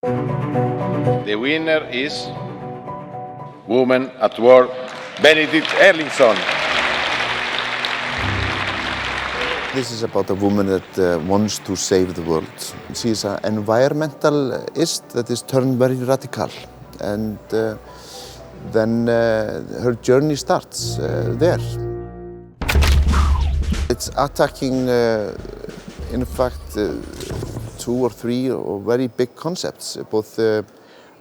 The winner is Woman at War, Benedikt Erlingsson. This is about a woman that wants to save the world. She is an environmentalist that is turned very radical, and then her journey starts there. It's attacking, in fact, 2 or 3 very big concepts, both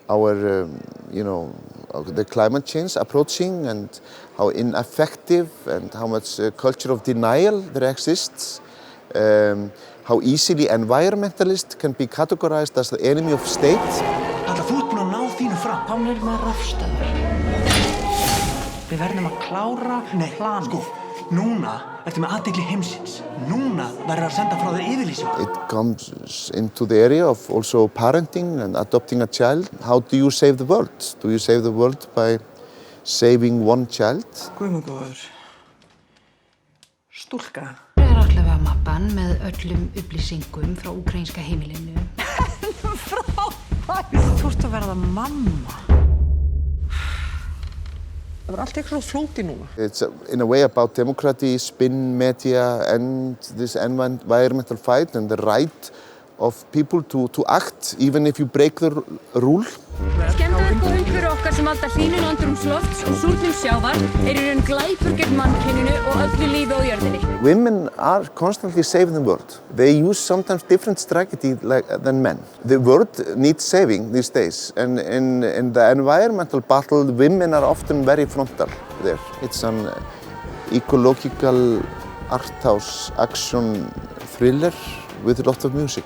our, the climate change approaching and how ineffective and how much culture of denial there exists, how easily environmentalists can be categorized as the enemy of state. Þú ert búin að ná þínu fram. Hann með rafstöðvar. Við verðum að klára planið. Núna ertu með athygli heimsins. Núna verður að senda frá þér yfirlýsingu. It comes into the area of also parenting and adopting a child. How do you save the world? Do you save the world by saving one child? Guðmundur. Stúlka. Allavega mappan með öllum upplýsingum frá úkraínska heimilinu. Frábært! Þú ert að verða mamma. Það var allt eitthvað flókið núna. It's in a way about democracy, spin media and this environmental fight and the right of people to act even if you break the rule. Skemmdarverk og umhverfi okkar sem valda hlýnun andrúmslofts og súrnun sjávar í raun glæpur gegn mannkyninu og öllu lífi á jörðinni. Women are constantly saving the world. They use sometimes different strategy than men. The world needs saving these days, and in the environmental battle, women are often very frontal there. It's an ecological art house action thriller with a lot of music.